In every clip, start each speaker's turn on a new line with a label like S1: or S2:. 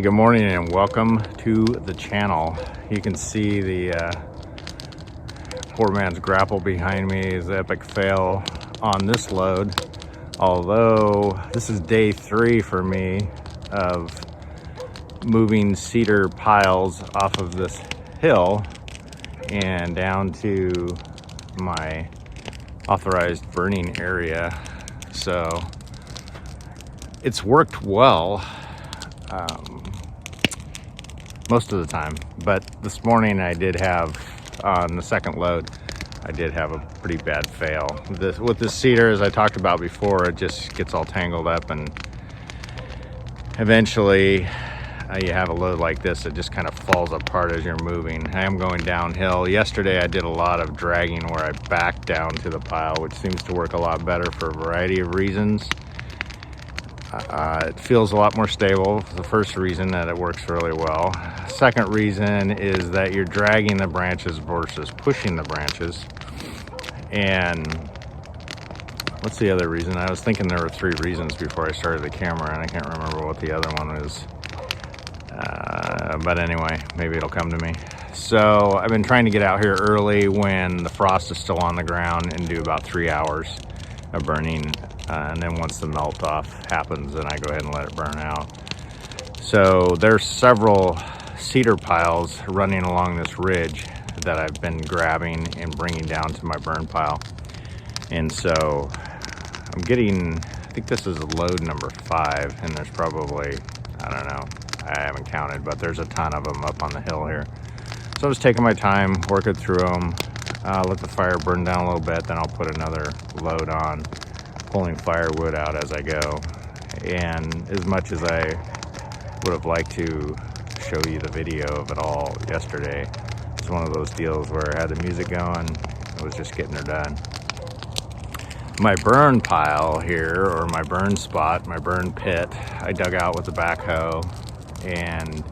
S1: Hey, good morning and welcome to the channel. You can see the poor man's grapple behind me is the epic fail on this load. Although this is day 3 for me of moving cedar piles off of this hill and down to my authorized burning area. So it's worked well most of the time, but this morning I did have, on the second load, I did have a pretty bad fail. With this cedar, as I talked about before, it just gets all tangled up, and eventually you have a load like this, it just kind of falls apart as you're moving. I am going downhill. Yesterday I did a lot of dragging where I backed down to the pile, which seems to work a lot better for a variety of reasons. It feels a lot more stable. The first reason that it works really well. Second reason is that you're dragging the branches versus pushing the branches. And what's the other reason? I was thinking there were 3 reasons before I started the camera, and I can't remember what the other one was. But anyway, maybe it'll come to me. So I've been trying to get out here early when the frost is still on the ground and do about 3 hours of burning. And then once the melt off happens, then I go ahead and let it burn out. So there's several cedar piles running along this ridge that I've been grabbing and bringing down to my burn pile. And so I'm getting, I think this is load number 5, and there's probably, I don't know, I haven't counted, but there's a ton of them up on the hill here. So I'm just taking my time, working through them, let the fire burn down a little bit, then I'll put another load on, pulling firewood out as I go. And as much as I would have liked to show you the video of it all yesterday, it's one of those deals where I had the music going, I was just getting her done. My burn pile here, or my burn spot, my burn pit, I dug out with the backhoe, and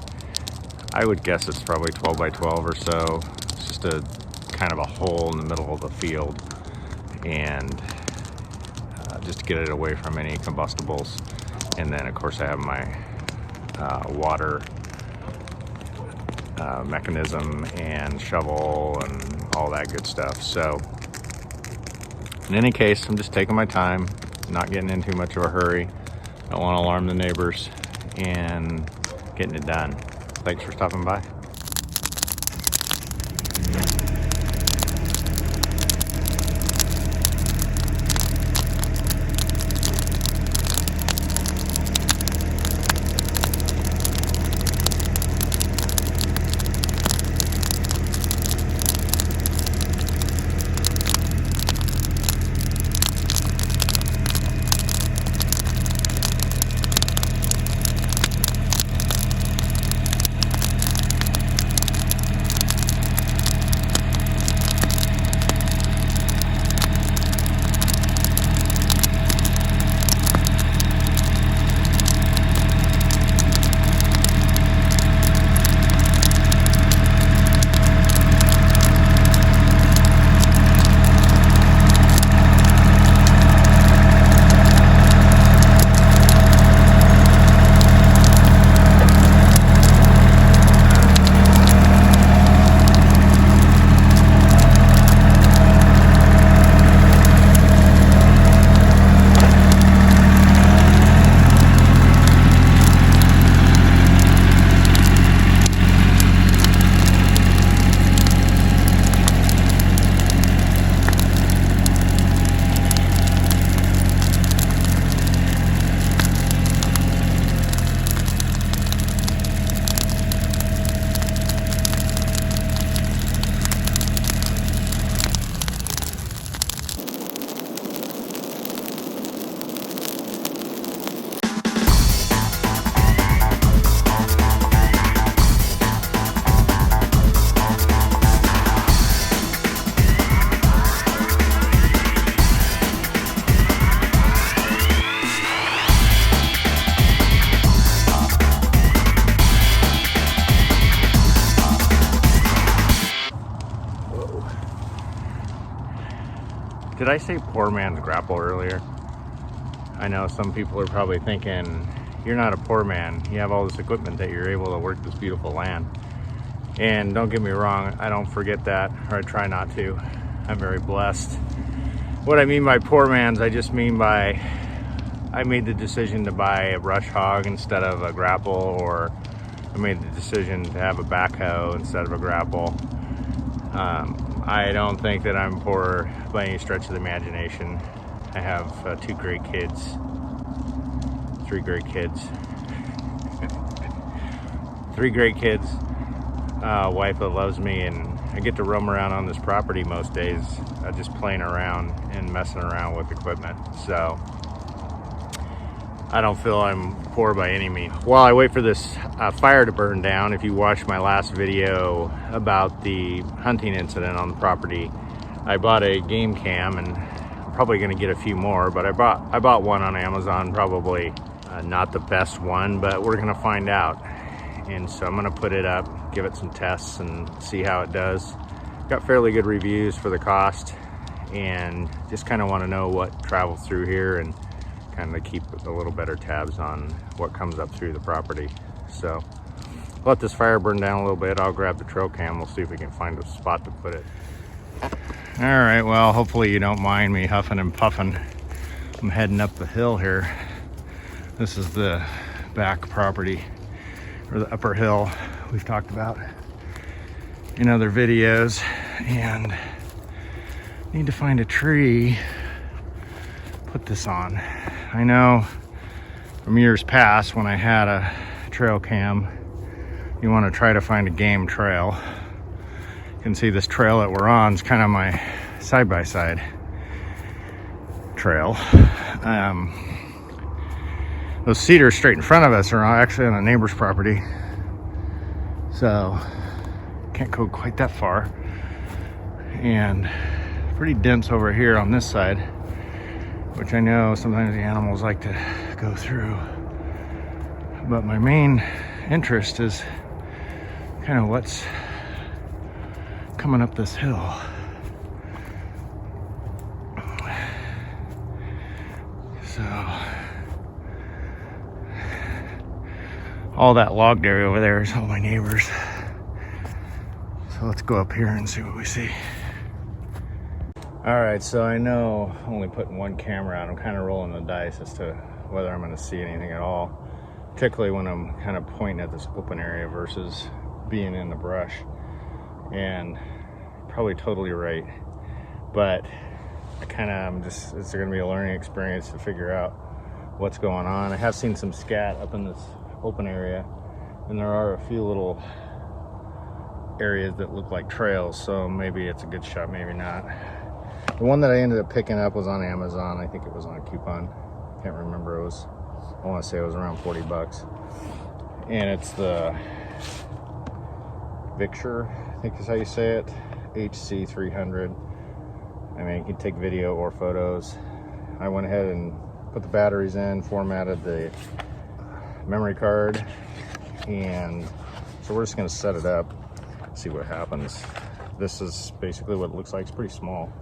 S1: I would guess it's probably 12 by 12 or so. It's just a kind of a hole in the middle of the field, and just to get it away from any combustibles. And then of course I have my water mechanism and shovel and all that good stuff. So in any case, I'm just taking my time, not getting in too much of a hurry. Don't want to alarm the neighbors, and getting it done. Thanks for stopping by. Did I say poor man's grapple earlier? I know some people are probably thinking, you're not a poor man. You have all this equipment that you're able to work this beautiful land. And don't get me wrong, I don't forget that, or I try not to. I'm very blessed. What I mean by poor man's, I just mean by I made the decision to buy a brush hog instead of a grapple, or I made the decision to have a backhoe instead of a grapple. I don't think that I'm poor by any stretch of the imagination. I have 2 great kids, 3 great kids, 3 great kids, a wife that loves me, and I get to roam around on this property most days, just playing around and messing around with equipment. So I don't feel I'm poor by any means. While I wait for this fire to burn down, if you watched my last video about the hunting incident on the property, I bought a game cam, and I'm probably going to get a few more, but I bought one on Amazon, probably not the best one, but we're going to find out. And so I'm going to put it up, give it some tests, and see how it does. Got fairly good reviews for the cost, and just kind of want to know what travels through here and kind of keep a little better tabs on what comes up through the property. So let this fire burn down a little bit. I'll grab the trail cam. We'll see if we can find a spot to put it. All right, well, hopefully you don't mind me huffing and puffing. I'm heading up the hill here. This is the back property, or the upper hill we've talked about in other videos, and need to find a tree to put this on. I know from years past when I had a trail cam, you want to try to find a game trail. You can see this trail that we're on is kind of my side-by-side trail. Those cedars straight in front of us are actually on a neighbor's property, so can't go quite that far. And pretty dense over here on this side, which I know sometimes the animals like to go through. But my main interest is kind of what's coming up this hill. So all that logged area over there is all my neighbors. So let's go up here and see what we see. All right, so I know only putting one camera out, I'm kind of rolling the dice as to whether I'm going to see anything at all, particularly when I'm kind of pointing at this open area versus being in the brush. And probably totally right, but it's going to be a learning experience to figure out what's going on. I have seen some scat up in this open area, and there are a few little areas that look like trails, so maybe it's a good shot, maybe not. The one that I ended up picking up was on Amazon. I think it was on a coupon. Can't remember. I want to say it was around 40 bucks. And it's the Victor, I think is how you say it, HC300. I mean, you can take video or photos. I went ahead and put the batteries in, formatted the memory card, and so we're just going to set it up, see what happens. This is basically what it looks like. It's pretty small,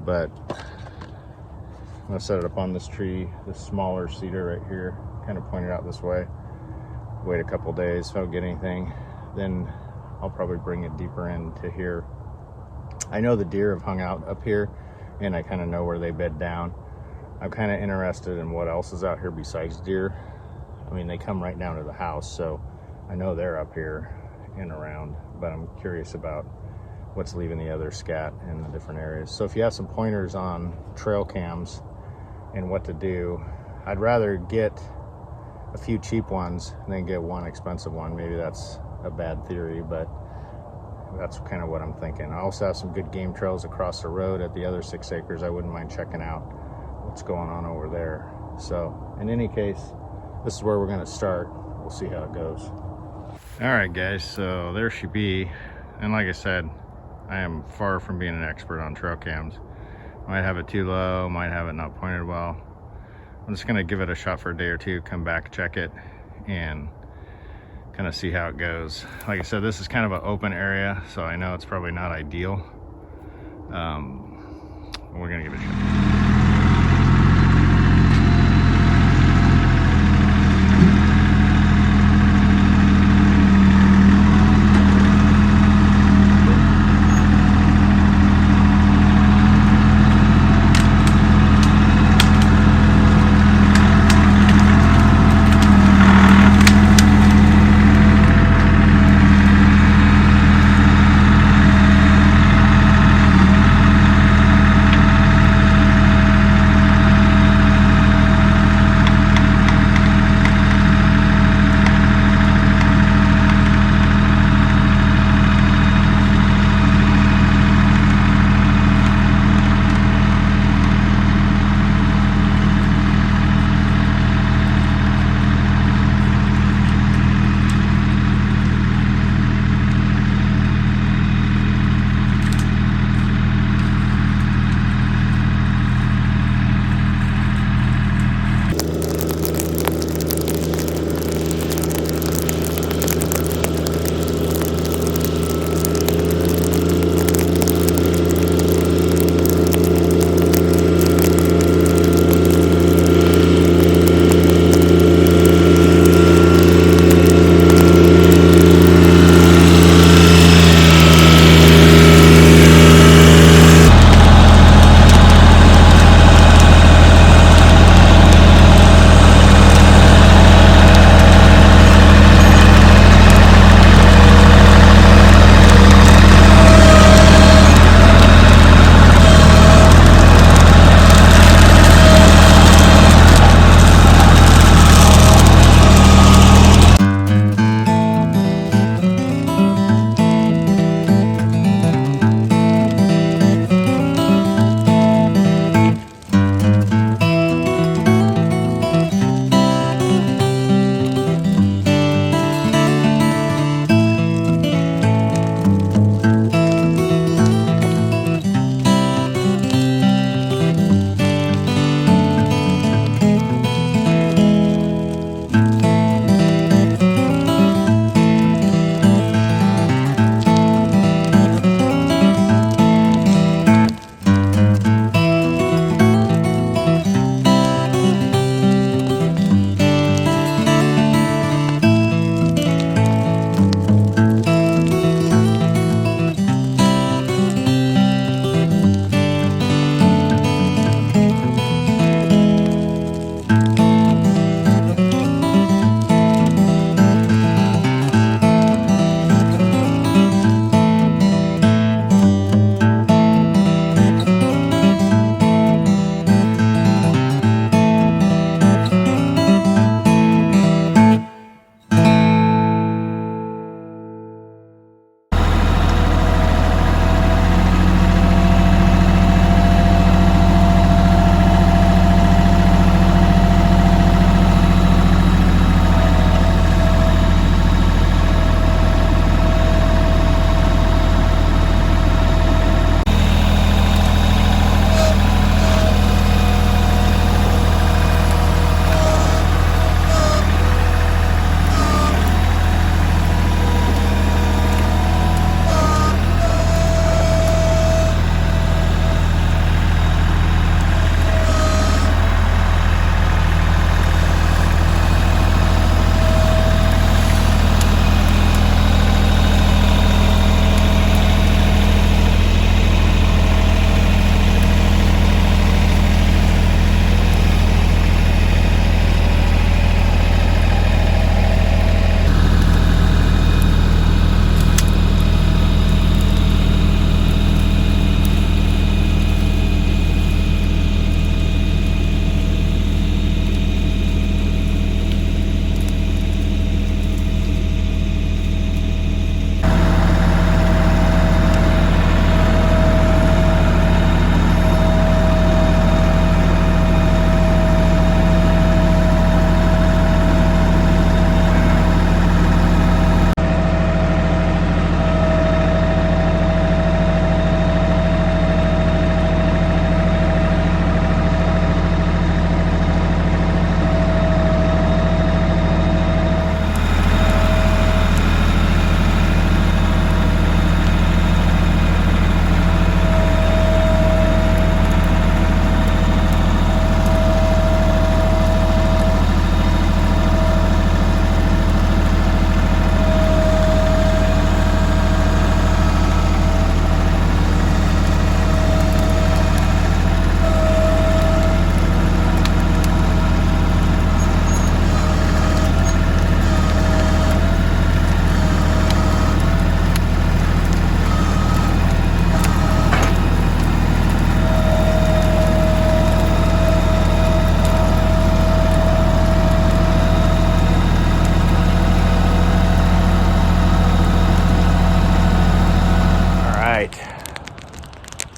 S1: but I'm going to set it up on this tree, this smaller cedar right here, kind of pointed out this way. Wait a couple days, if I don't get anything, then I'll probably bring it deeper into here. I know the deer have hung out up here, and I kind of know where they bed down. I'm kind of interested in what else is out here besides deer. I mean, they come right down to the house, so I know they're up here and around, but I'm curious about what's leaving the other scat in the different areas. So if you have some pointers on trail cams and what to do, I'd rather get a few cheap ones than get one expensive one. Maybe that's a bad theory, but that's kind of what I'm thinking. I also have some good game trails across the road at the other 6 acres. I wouldn't mind checking out what's going on over there. So in any case, this is where we're going to start. We'll see how it goes. All right, guys, so there she be. And like I said, I am far from being an expert on trail cams. Might have it too low, might have it not pointed well. I'm just going to give it a shot for a day or two, come back, check it, and kind of see how it goes. Like I said, this is kind of an open area, so I know it's probably not ideal. We're gonna give it a shot.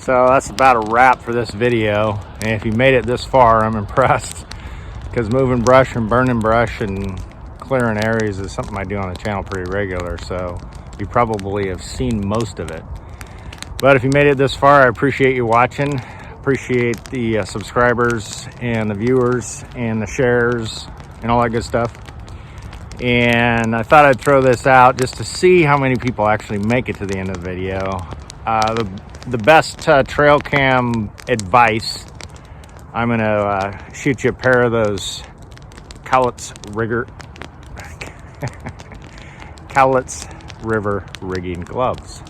S1: So that's about a wrap for this video. And if you made it this far, I'm impressed, because moving brush and burning brush and clearing areas is something I do on the channel pretty regular. So you probably have seen most of it. But if you made it this far, I appreciate you watching. Appreciate the subscribers and the viewers and the shares and all that good stuff. And I thought I'd throw this out just to see how many people actually make it to the end of the video. The best trail cam advice, I'm gonna shoot you a pair of those Pallet River rigging gloves.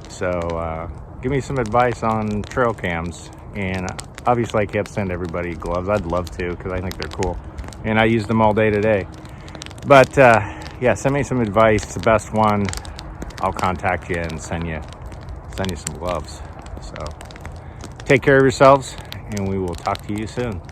S1: So give me some advice on trail cams. And obviously I can't send everybody gloves. I'd love to, because I think they're cool, and I use them all day today. But yeah, send me some advice. The best one, I'll contact you and send you some gloves. So take care of yourselves, and we will talk to you soon.